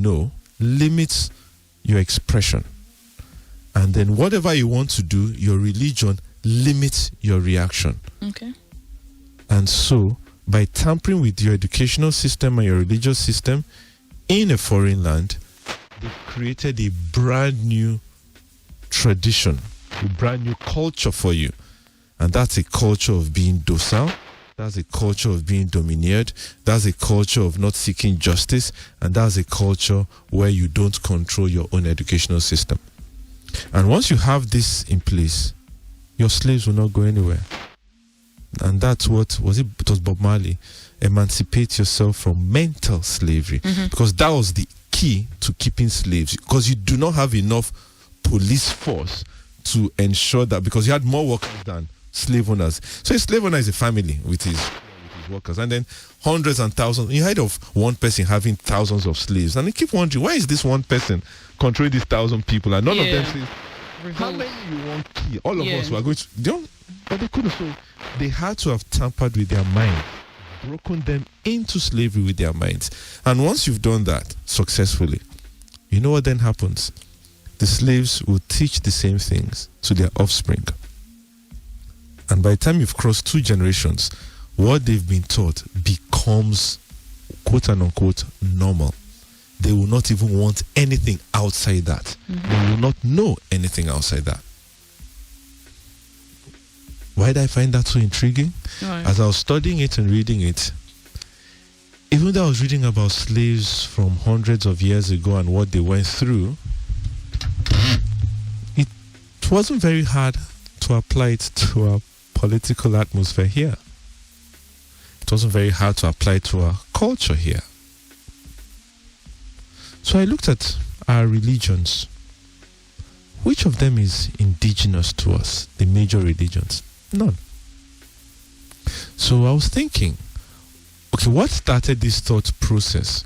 know limits your expression. And then whatever you want to do, your religion limits your reaction. Okay. And so, by tampering with your educational system and your religious system in a foreign land, they've created a brand new tradition, a brand new culture for you. And that's a culture of being docile. That's a culture of being domineered. That's a culture of not seeking justice. And that's a culture where you don't control your own educational system. And once you have this in place, your slaves will not go anywhere. And that's what was it? It was Bob Marley. Emancipate yourself from mental slavery, because that was the key to keeping slaves. Because you do not have enough police force to ensure that, because you had more workers than slave owners. So a slave owner is a family with his workers, and then hundreds and thousands. You heard of one person having thousands of slaves, and you keep wondering, why is this one person controlling these 1,000 people, and none of them say, how many you want to kill? All of us were going to, but they couldn't. So they had to have tampered with their mind, broken them into slavery with their minds. And once you've done that successfully, you know what then happens? The slaves will teach the same things to their offspring. And by the time you've crossed 2 generations, what they've been taught becomes, quote and unquote, normal. They will not even want anything outside that. They will not know anything outside that. Why did I find that so intriguing? Right. As I was studying it and reading it, even though I was reading about slaves from hundreds of years ago and what they went through, it wasn't very hard to apply it to our political atmosphere here. It wasn't very hard to apply it to our culture here. So I looked at our religions. Which of them is indigenous to us, the major religions? None. So I was thinking, okay, what started this thought process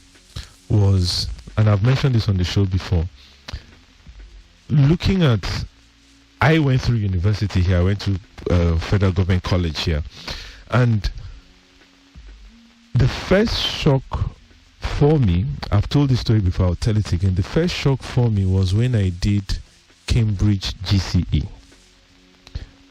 was, and I've mentioned this on the show before, looking at, I went through university here, I went to Federal Government College here, and the first shock for me, I've told this story before, I'll tell it again, the first shock for me was when I did Cambridge GCE.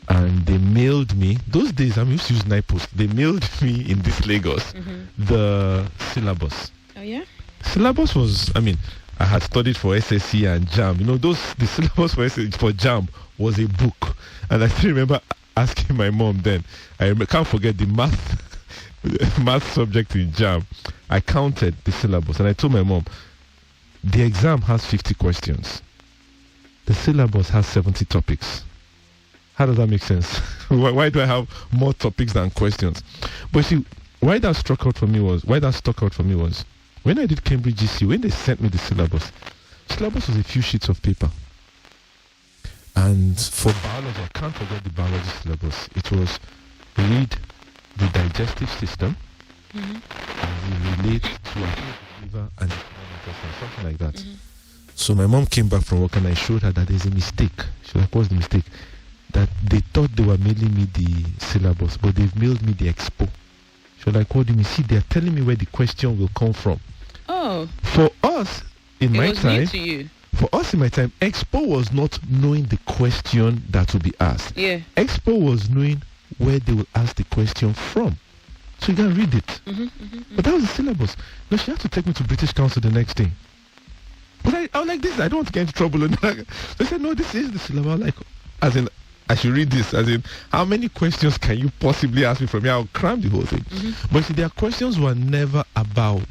And they mailed me, those days I used to use NIPOST, they mailed me in this Lagos, the syllabus. Oh yeah? Syllabus was, I had studied for SSC and JAM. The syllabus for JAM was a book. And I still remember asking my mom then, can't forget the math subject in JAM. I counted the syllabus and I told my mom, the exam has 50 questions. The syllabus has 70 topics. How does that make sense? Why do I have more topics than questions? But see, why that stuck out for me was, when I did Cambridge GC, when they sent me the syllabus was a few sheets of paper. And for biology, I can't forget the biology syllabus. It was read the digestive system and relate to a liver and something like that. So my mom came back from work and I showed her that there's a mistake. She was like, what's the mistake? That they thought they were mailing me the syllabus, but they've mailed me the expo. She was like, what do you mean? See, they're telling me where the question will come from. Oh. For us, in my time, expo was not knowing the question that will be asked. Yeah. Expo was knowing where they will ask the question from. So you can read it. But that was the syllabus. No, she had to take me to British Council the next day. But I was like, this, I don't want to get into trouble. They said, no, this is the syllabus. I was like, as in, I should read this, as in, how many questions can you possibly ask me from here? I'll cram the whole thing. But see, their questions were never about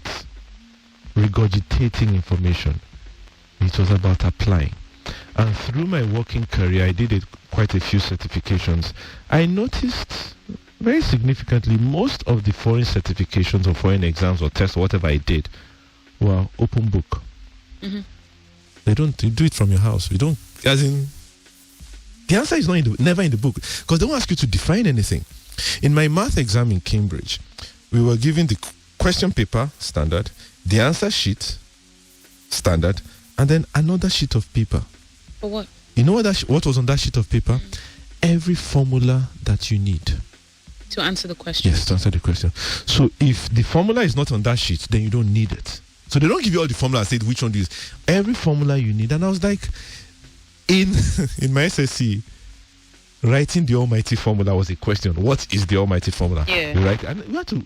regurgitating information. It was about applying. And through my working career, I did quite a few certifications. I noticed very significantly most of the foreign certifications or foreign exams or tests or whatever I did were open book. You do it from your house. You don't, as in, the answer is never in the book, because they won't ask you to define anything. In my math exam in Cambridge, we were given the question paper, standard, the answer sheet, standard, and then another sheet of paper. For what? You know what was on that sheet of paper? Every formula that you need. To answer the question. Yes, to answer the question. So if the formula is not on that sheet, then you don't need it. So they don't give you all the formula and say which one to use. Every formula you need. And I was like, in my SSC, writing the almighty formula was a question. What is the almighty formula? Yeah. You write, and you have to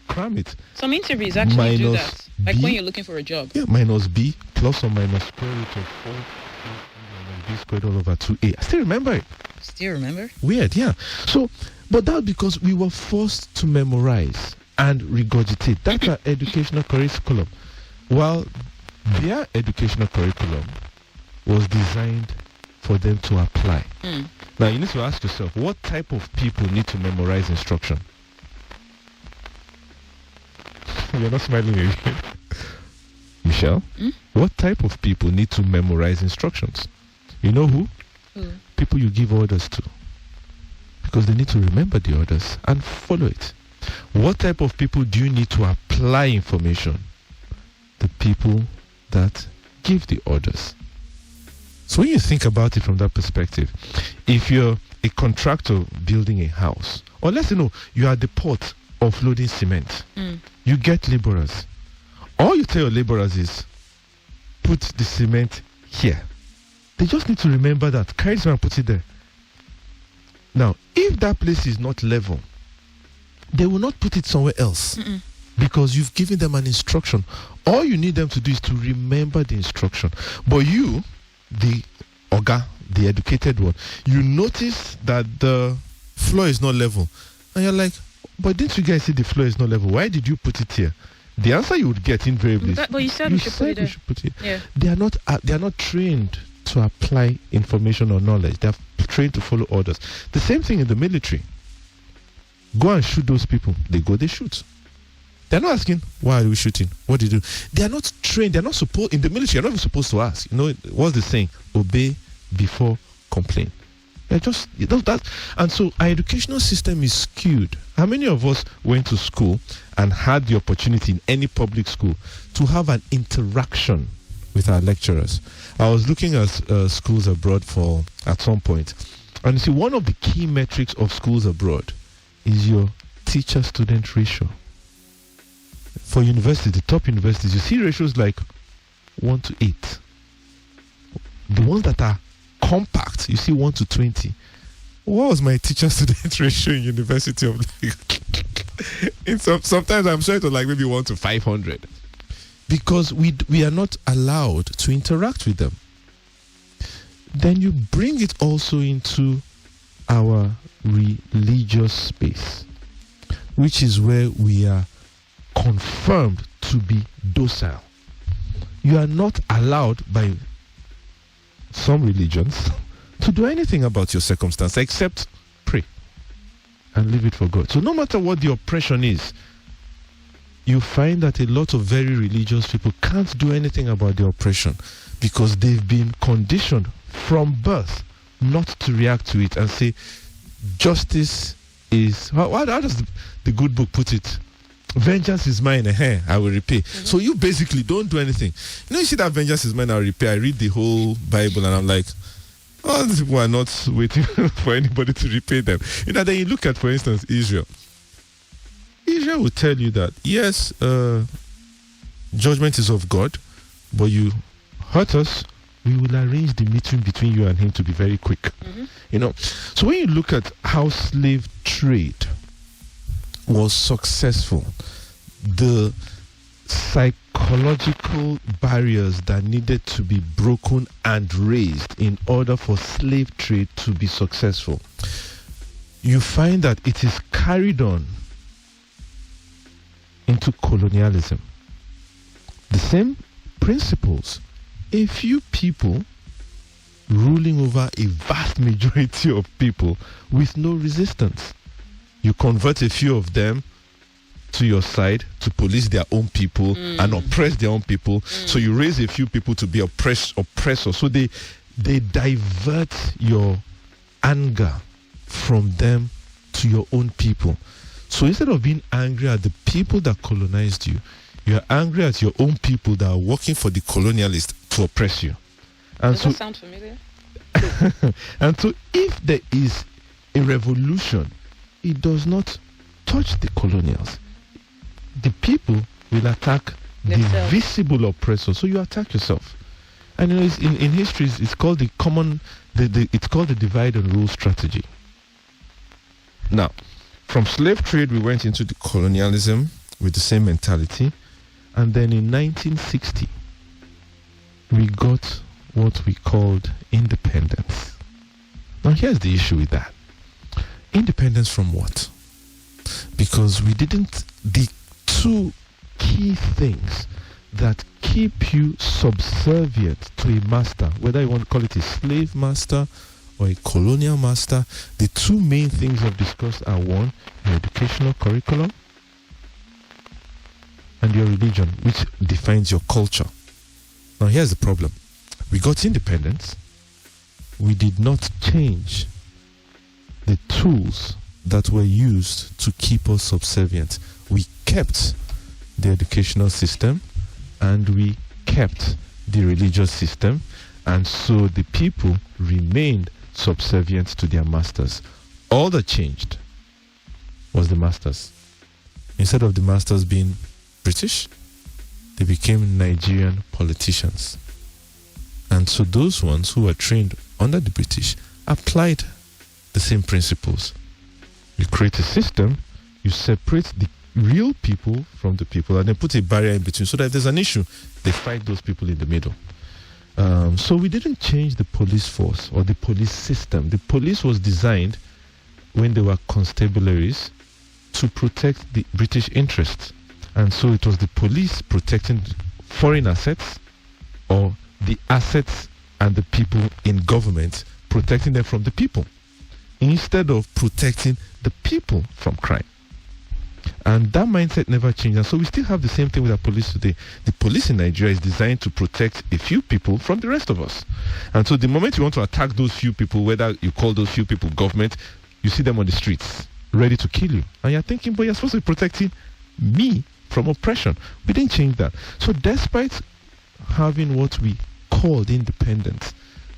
cram it. Some interviews actually do Minus that. Like B. when you're looking for a job. Yeah, minus B plus or minus square root of 4 minus B squared all over 2A. I still remember it. Still remember? Weird, yeah. So, but that's because we were forced to memorize and regurgitate. That's our educational curriculum. While their educational curriculum was designed for them to apply. Now, you need to ask yourself, what type of people need to memorize instruction? You're not smiling again. Michelle, what type of people need to memorize instructions? You know who? People you give orders to. Because they need to remember the orders and follow it. What type of people do you need to apply information? The people that give the orders. So when you think about it from that perspective, if you're a contractor building a house, or let's say you are at the port offloading cement, you get laborers. All you tell your laborers is, put the cement here. They just need to remember that. Carry this and put it there. Now, if that place is not level, they will not put it somewhere else. Because you've given them an instruction. All you need them to do is to remember the instruction. But you, the Oga, the educated one, you notice that the floor is not level. And you're like, but didn't you guys see the floor is not level? Why did you put it here? The answer you would get invariably. But you said we should put it there. Put it. Yeah. They are not trained to apply information or knowledge. They are trained to follow orders. The same thing in the military. Go and shoot those people. They go, they shoot. They're not asking, why are we shooting? What do you do? They are not trained. They're not supposed, in the military, you're not even supposed to ask. You know, what's the saying? Obey before complain. They're just, that. And so our educational system is skewed. How many of us went to school and had the opportunity in any public school to have an interaction with our lecturers? I was looking at schools abroad at some point. And you see, one of the key metrics of schools abroad is your teacher-student ratio. For universities, the top universities, you see ratios like 1:8. The ones that are compact, you see 1:20. What was my teacher-student ratio in University of sometimes I'm sure it was like maybe 1:500. Because we are not allowed to interact with them. Then you bring it also into our religious space, which is where we are confirmed to be docile. You are not allowed by some religions to do anything about your circumstance except pray and leave it for God. So no matter what the oppression is, you find that a lot of very religious people can't do anything about the oppression because they've been conditioned from birth not to react to it and say, justice is, how does the good book put it? Vengeance is mine, I will repay. So you basically don't do anything. You see that vengeance is mine, I will repay. I read the whole Bible and I'm like, oh, these people are not waiting for anybody to repay them. Then you look at, for instance, Israel. Israel will tell you that, yes, judgment is of God, but you hurt us, we will arrange the meeting between you and him to be very quick. So when you look at how slave trade was successful, the psychological barriers that needed to be broken and raised in order for slave trade to be successful, you find that it is carried on into colonialism. The same principles. A few people ruling over a vast majority of people with no resistance. You convert a few of them to your side to police their own people and oppress their own people. So you raise a few people to be oppressors. So they divert your anger from them to your own people. So instead of being angry at the people that colonized you, you are angry at your own people that are working for the colonialists to oppress you. And Does that sound familiar? And so if there is a revolution, it does not touch the colonials. The people will attack the Themselves. visible oppressor. So you attack yourself. And you know, in history, it's called it's called the divide and rule strategy. Now, from slave trade, we went into the colonialism with the same mentality. And then in 1960, we got what we called independence. Now, here's the issue with that. Independence from what? Because the two key things that keep you subservient to a master, whether you want to call it a slave master or a colonial master, the two main things I've discussed are one, your educational curriculum, and your religion, which defines your culture. Now here's the problem. We got independence. We did not change the tools that were used to keep us subservient. We kept the educational system and we kept the religious system, and so the people remained subservient to their masters. All that changed was the masters. Instead of the masters being British, they became Nigerian politicians. And so those ones who were trained under the British applied the same principles. You create a system, you separate the real people from the people, and then put a barrier in between so that if there's an issue, they fight those people in the middle. So we didn't change the police force or the police system. The police was designed when they were constabularies to protect the British interests. And so it was the police protecting foreign assets, or the assets and the people in government, protecting them from the people, instead of protecting the people from crime. And that mindset never changed. And so we still have the same thing with our police today. The police in Nigeria is designed to protect a few people from the rest of us. And so the moment you want to attack those few people, whether you call those few people government, you see them on the streets, ready to kill you. And you're thinking, but you're supposed to be protecting me from oppression. We didn't change that. So despite having what we called independence,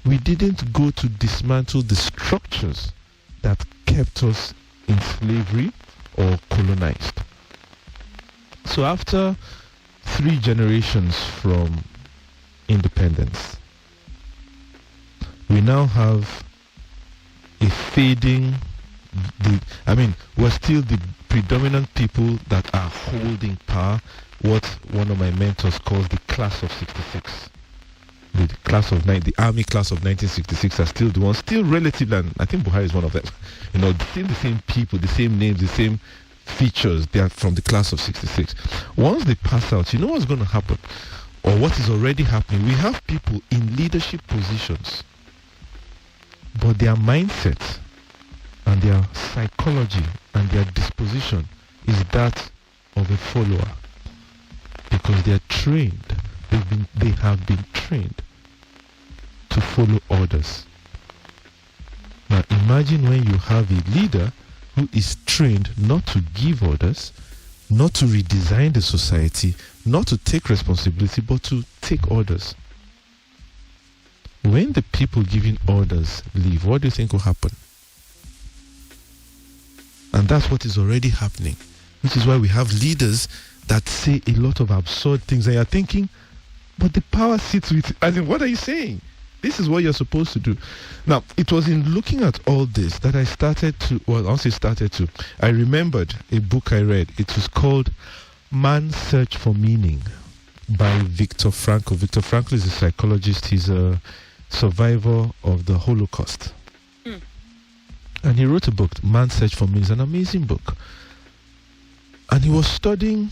we didn't go to dismantle the structures that kept us in slavery or colonized. So after 3 generations from independence, we now have a fading, we're still the predominant people that are holding power, what one of my mentors calls the class of 66. The army class of 1966 are still the ones, still relative, and I think Buhari is one of them. You know, still the same people, the same names, the same features. They are from the class of 66. Once they pass out, you know what's going to happen, or what is already happening? We have people in leadership positions, but their mindset and their psychology and their disposition is that of a follower, because they are trained. They have been trained to follow orders. Now imagine when you have a leader who is trained not to give orders, not to redesign the society, not to take responsibility, but to take orders. When the people giving orders leave, what do you think will happen? And that's what is already happening, which is why we have leaders that say a lot of absurd things, and you're thinking, but the power sits with, as in, what are you saying? This is what you're supposed to do. Now, it was in looking at all this that I remembered a book I read. It was called Man's Search for Meaning by Viktor Frankl. Viktor Frankl is a psychologist. He's a survivor of the Holocaust. And he wrote a book, Man's Search for Meaning. It's an amazing book. And he was studying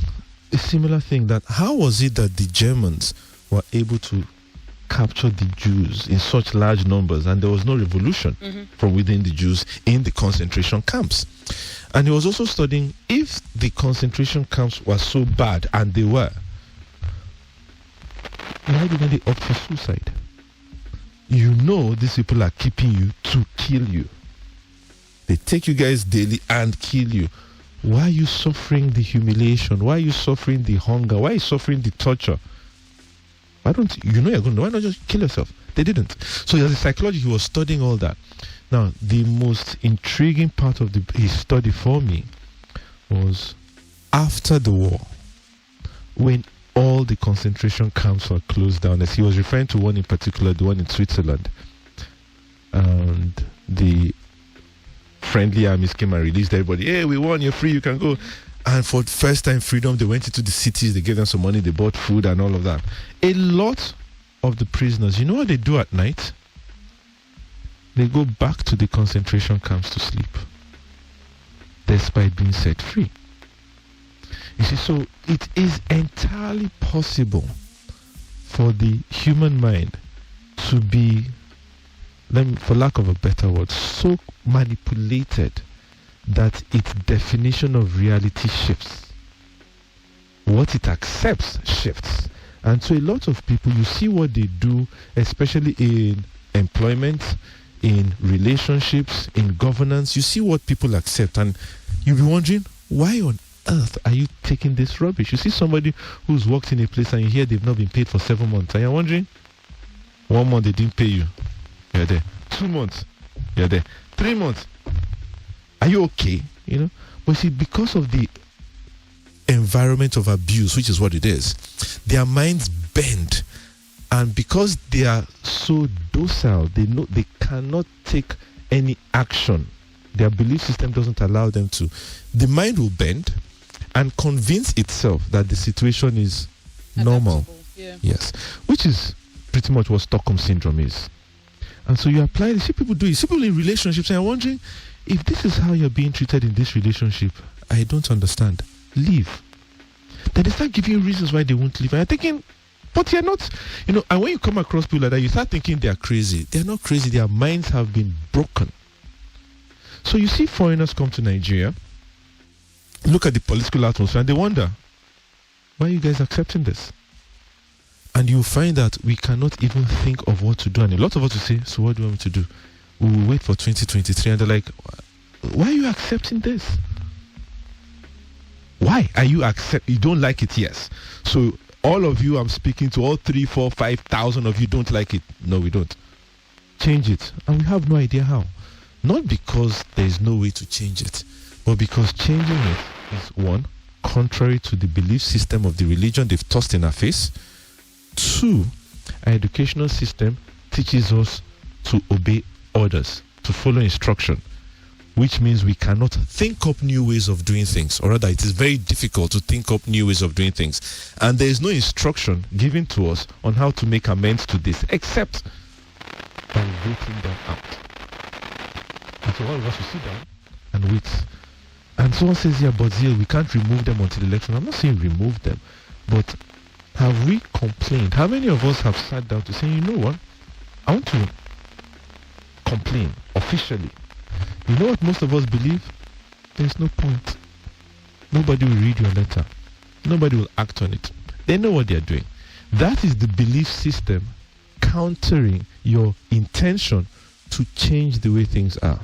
a similar thing, that how was it that the Germans were able to capture the Jews in such large numbers, and there was no revolution from within the Jews in the concentration camps. And he was also studying, if the concentration camps were so bad, and they were, why didn't they opt for suicide? You know these people are keeping you to kill you. They take you guys daily and kill you. Why are you suffering the humiliation? Why are you suffering the hunger? Why are you suffering the torture? Why don't you know you're going to, why not just kill yourself? They didn't. So as a psychologist, he was studying all that. Now, the most intriguing part of his study for me was after the war, when all the concentration camps were closed down. As he was referring to one in particular, the one in Switzerland. And the friendly armies came and released everybody. Hey, we won, you're free, you can go. And for the first time freedom, they went into the cities, they gave them some money, they bought food and all of that. A lot of the prisoners, you know what they do at night? They go back to the concentration camps to sleep, despite being set free. You see, so it is entirely possible for the human mind to be, for lack of a better word, so manipulated that its definition of reality shifts. What it accepts shifts. And so a lot of people, you see what they do, especially in employment, in relationships, in governance, you see what people accept, and you'll be wondering, why on earth are you taking this rubbish? You see somebody who's worked in a place and you hear they've not been paid for 7 months, and you're wondering, 1 month they didn't pay you, you're there. 2 months, you're there. 3 months, are you okay? You know, but see, because of the environment of abuse, which is what it is, their minds bend, and because they are so docile, they know they cannot take any action. Their belief system doesn't allow them to. The mind will bend and convince itself that the situation is normal. Yeah. Yes, which is pretty much what Stockholm syndrome is. And so you apply this. See people do it. See people in relationships, and you're wondering, if this is how you're being treated in this relationship, I don't understand. Leave. Then they start giving you reasons why they won't leave. And you're thinking, but you're not, you know, and when you come across people like that, you start thinking they're crazy. They're not crazy. Their minds have been broken. So you see foreigners come to Nigeria, look at the political atmosphere, and they wonder, why are you guys accepting this? And you find that we cannot even think of what to do. And a lot of us will say, so what do you want me to do? We will wait for 2023. And they're like, why are you accepting this? Why are you you don't like it? Yes. So all of you I'm speaking to, all 3, 4, 5,000 of you don't like it. No, we don't. Change it. And we have no idea how. Not because there is no way to change it, but because changing it is, one, contrary to the belief system of the religion they've tossed in our face. 2, our educational system teaches us to obey orders, to follow instruction, which means we cannot think up new ways of doing things, or rather it is very difficult to think up new ways of doing things. And there is no instruction given to us on how to make amends to this, except by waiting them out. And so all of us will sit down and wait. And someone says, yeah, but Zil, we can't remove them until election. I'm not saying remove them, but have we complained? How many of us have sat down to say, you know what, I want to complain officially. You know what most of us believe? There's no point. Nobody will read your letter. Nobody will act on it. They know what they're doing. That is the belief system countering your intention to change the way things are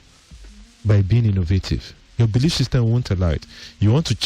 by being innovative. Your belief system won't allow it. You want to change